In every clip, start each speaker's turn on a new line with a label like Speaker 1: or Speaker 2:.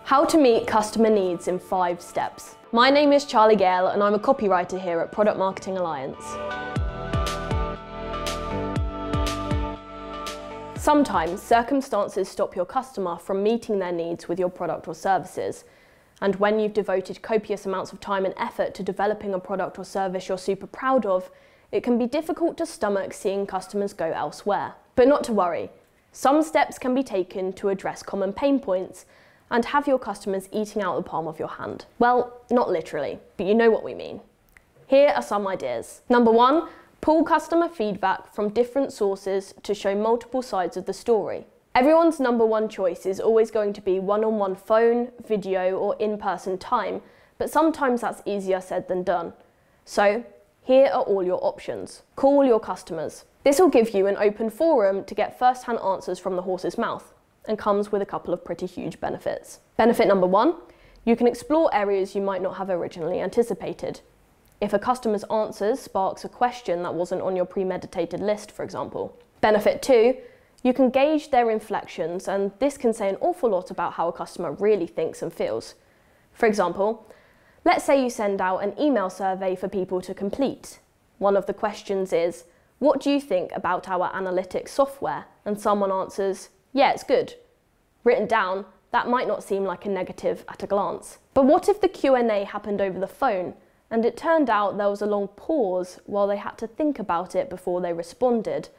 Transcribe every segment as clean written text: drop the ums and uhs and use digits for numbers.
Speaker 1: How to meet customer needs in 5 steps. My name is Charlie Gale and I'm a copywriter here at Product Marketing Alliance. Sometimes circumstances stop your customer from meeting their needs with your product or services. And when you've devoted copious amounts of time and effort to developing a product or service you're super proud of, it can be difficult to stomach seeing customers go elsewhere. But not to worry. Some steps can be taken to address common pain points and have your customers eating out the palm of your hand. Well, not literally, but you know what we mean. Here are some ideas. Number 1, pull customer feedback from different sources to show multiple sides of the story. Everyone's number 1 choice is always going to be one-on-one phone, video, or in-person time, but sometimes that's easier said than done. So, here are all your options. Call your customers. This will give you an open forum to get first-hand answers from the horse's mouth, and comes with a couple of pretty huge benefits. Benefit number 1, you can explore areas you might not have originally anticipated. If a customer's answers sparks a question that wasn't on your premeditated list, for example. Benefit 2, you can gauge their inflections, and this can say an awful lot about how a customer really thinks and feels. For example, let's say you send out an email survey for people to complete. One of the questions is, what do you think about our analytics software? And someone answers, yeah, it's good. Written down, that might not seem like a negative at a glance. But what if the Q&A happened over the phone, and it turned out there was a long pause while they had to think about it before they responded,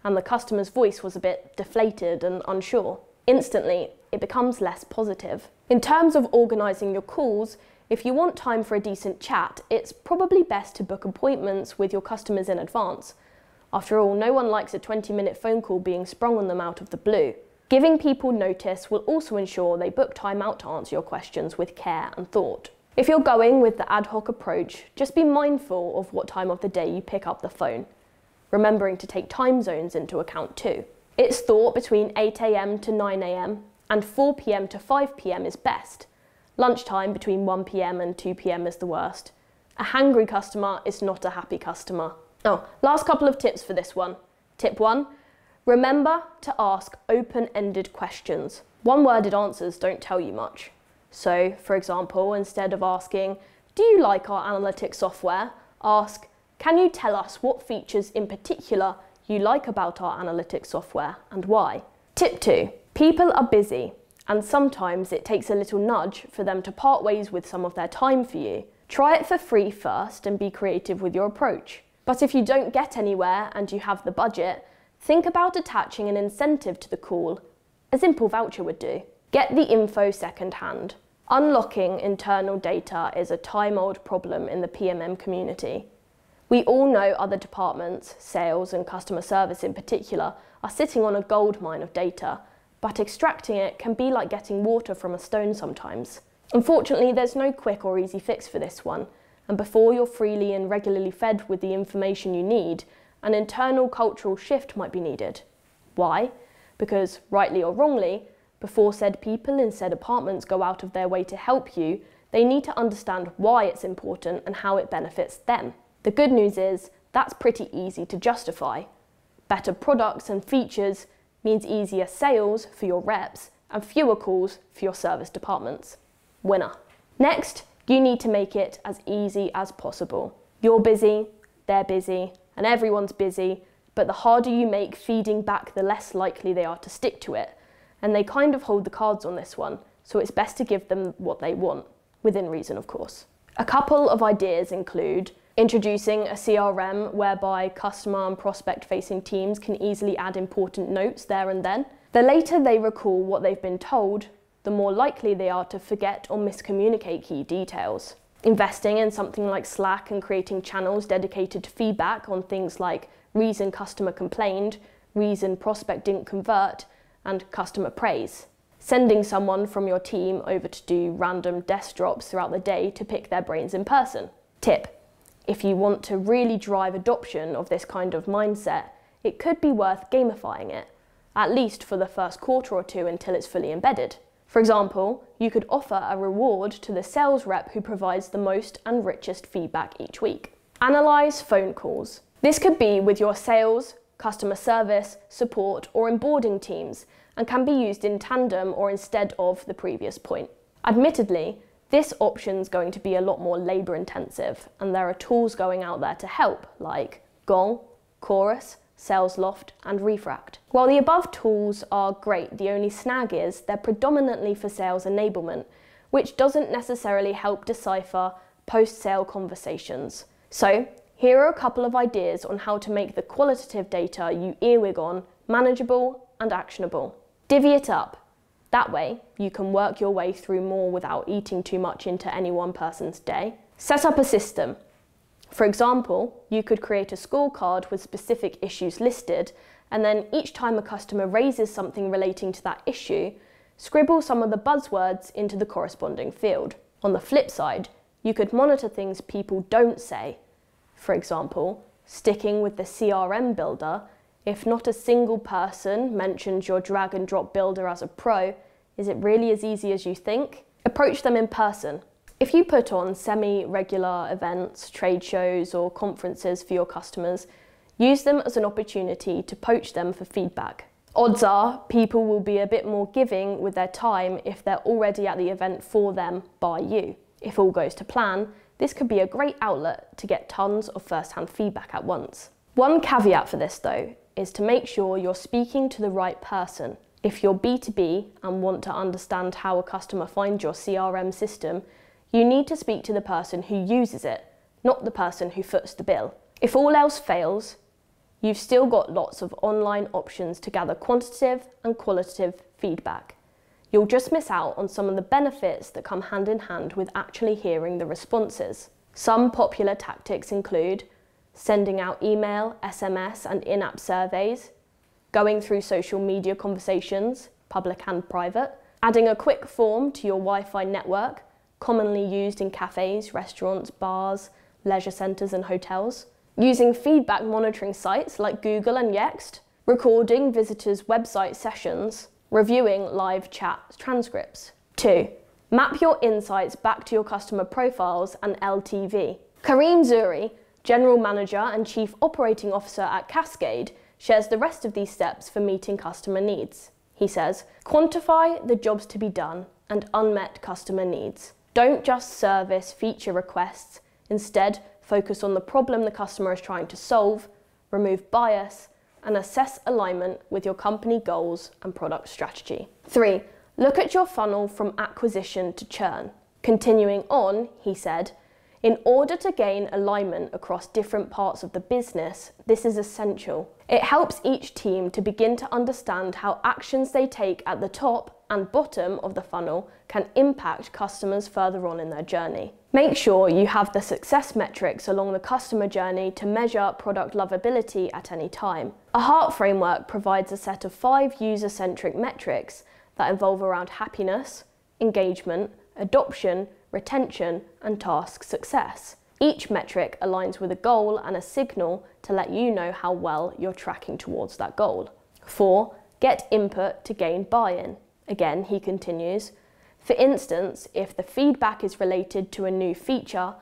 Speaker 1: and the customer's voice was a bit deflated and unsure? Instantly, it becomes less positive. In terms of organising your calls, if you want time for a decent chat, it's probably best to book appointments with your customers in advance. After all, no one likes a 20-minute phone call being sprung on them out of the blue. Giving people notice will also ensure they book time out to answer your questions with care and thought. If you're going with the ad hoc approach, just be mindful of what time of the day you pick up the phone, remembering to take time zones into account too. It's thought between 8 AM to 9 AM and 4 PM to 5 PM is best. Lunchtime between 1 PM and 2 PM is the worst. A hangry customer is not a happy customer. Oh, last couple of tips for this one. Tip 1, remember to ask open-ended questions. One-worded answers don't tell you much. So, for example, instead of asking, do you like our analytics software? Ask, can you tell us what features in particular you like about our analytics software and why? Tip 2, people are busy and sometimes it takes a little nudge for them to part ways with some of their time for you. Try it for free first and be creative with your approach. But if you don't get anywhere and you have the budget, think about attaching an incentive to the call. A simple voucher would do. Get the info second-hand. Unlocking internal data is a time-old problem in the PMM community. We all know other departments, sales and customer service in particular, are sitting on a goldmine of data, but extracting it can be like getting water from a stone sometimes. Unfortunately, there's no quick or easy fix for this one. And before you're freely and regularly fed with the information you need, an internal cultural shift might be needed. Why? Because, rightly or wrongly, before said people in said departments go out of their way to help you, they need to understand why it's important and how it benefits them. The good news is, that's pretty easy to justify. Better products and features means easier sales for your reps and fewer calls for your service departments. Winner. Next, you need to make it as easy as possible. You're busy, they're busy, and everyone's busy, but the harder you make feeding back, the less likely they are to stick to it. And they kind of hold the cards on this one, so it's best to give them what they want, within reason of course. A couple of ideas include introducing a CRM whereby customer and prospect facing teams can easily add important notes there and then. The later they recall what they've been told, the more likely they are to forget or miscommunicate key details. Investing in something like Slack and creating channels dedicated to feedback on things like reason customer complained, reason prospect didn't convert, and customer praise. Sending someone from your team over to do random desk drops throughout the day to pick their brains in person. Tip: if you want to really drive adoption of this kind of mindset, it could be worth gamifying it, at least for the first quarter or two until it's fully embedded. For example, you could offer a reward to the sales rep who provides the most and richest feedback each week. Analyze phone calls. This could be with your sales, customer service, support or onboarding teams and can be used in tandem or instead of the previous point. Admittedly, this option's going to be a lot more labour intensive, and there are tools going out there to help, like Gong, Chorus, SalesLoft and Refract. While the above tools are great, the only snag is they're predominantly for sales enablement, which doesn't necessarily help decipher post-sale conversations. So, here are a couple of ideas on how to make the qualitative data you earwig on manageable and actionable. Divvy it up. That way, you can work your way through more without eating too much into any one person's day. Set up a system. For example, you could create a scorecard with specific issues listed, and then each time a customer raises something relating to that issue, scribble some of the buzzwords into the corresponding field. On the flip side, you could monitor things people don't say. For example, sticking with the CRM builder, if not a single person mentions your drag and drop builder as a pro, is it really as easy as you think? Approach them in person. If you put on semi-regular events, trade shows or conferences for your customers, use them as an opportunity to poach them for feedback. Odds are people will be a bit more giving with their time if they're already at the event for them by you. If all goes to plan, this could be a great outlet to get tons of first-hand feedback at once. One caveat for this though is to make sure you're speaking to the right person. If you're B2B and want to understand how a customer finds your CRM system, you need to speak to the person who uses it, not the person who foots the bill. If all else fails, you've still got lots of online options to gather quantitative and qualitative feedback. You'll just miss out on some of the benefits that come hand in hand with actually hearing the responses. Some popular tactics include sending out email, SMS and in-app surveys, going through social media conversations, public and private, adding a quick form to your Wi-Fi network, commonly used in cafes, restaurants, bars, leisure centres and hotels, using feedback monitoring sites like Google and Yext, recording visitors' website sessions, reviewing live chat transcripts. 2. Map your insights back to your customer profiles and LTV. Kareem Zuri, General Manager and Chief Operating Officer at Cascade, shares the rest of these steps for meeting customer needs. He says, quantify the jobs to be done and unmet customer needs. Don't just service feature requests, instead focus on the problem the customer is trying to solve, remove bias, and assess alignment with your company goals and product strategy. 3. Look at your funnel from acquisition to churn. Continuing on, he said, in order to gain alignment across different parts of the business, this is essential. It helps each team to begin to understand how actions they take at the top and bottom of the funnel can impact customers further on in their journey. Make sure you have the success metrics along the customer journey to measure product lovability at any time. A HEART framework provides a set of 5 user-centric metrics that involve around happiness, engagement, adoption, retention, and task success. Each metric aligns with a goal and a signal to let you know how well you're tracking towards that goal. 4. Get input to gain buy-in. Again, he continues, for instance, if the feedback is related to a new feature,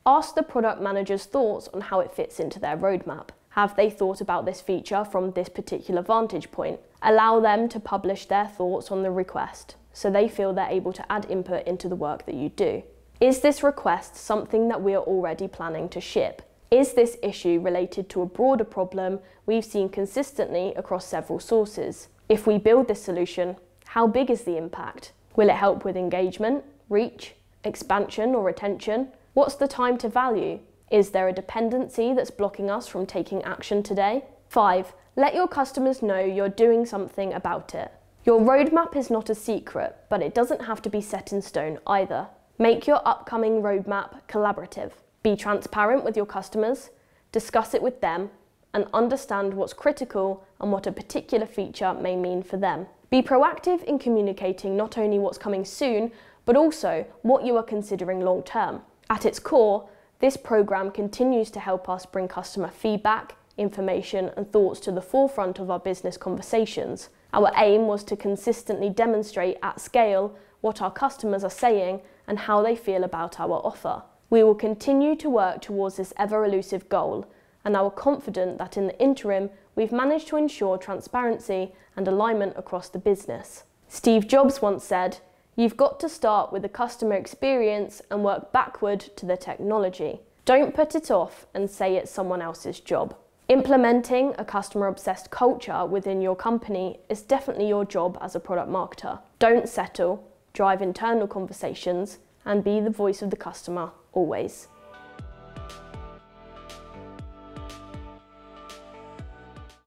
Speaker 1: ask the product manager's thoughts on how it fits into their roadmap. Have they thought about this feature from this particular vantage point? Allow them to publish their thoughts on the request, so they feel they're able to add input into the work that you do. Is this request something that we are already planning to ship? Is this issue related to a broader problem we've seen consistently across several sources? If we build this solution, how big is the impact? Will it help with engagement, reach, expansion or retention? What's the time to value? Is there a dependency that's blocking us from taking action today? 5. Let your customers know you're doing something about it. Your roadmap is not a secret, but it doesn't have to be set in stone either. Make your upcoming roadmap collaborative. Be transparent with your customers, discuss it with them, and understand what's critical and what a particular feature may mean for them. Be proactive in communicating not only what's coming soon, but also what you are considering long term. At its core, this program continues to help us bring customer feedback, information, and thoughts to the forefront of our business conversations. Our aim was to consistently demonstrate at scale what our customers are saying and how they feel about our offer. We will continue to work towards this ever-elusive goal, and are confident that in the interim, we've managed to ensure transparency and alignment across the business. Steve Jobs once said, You've got to start with the customer experience and work backward to the technology. Don't put it off and say it's someone else's job. Implementing a customer-obsessed culture within your company is definitely your job as a product marketer. Don't settle, drive internal conversations, and be the voice of the customer always.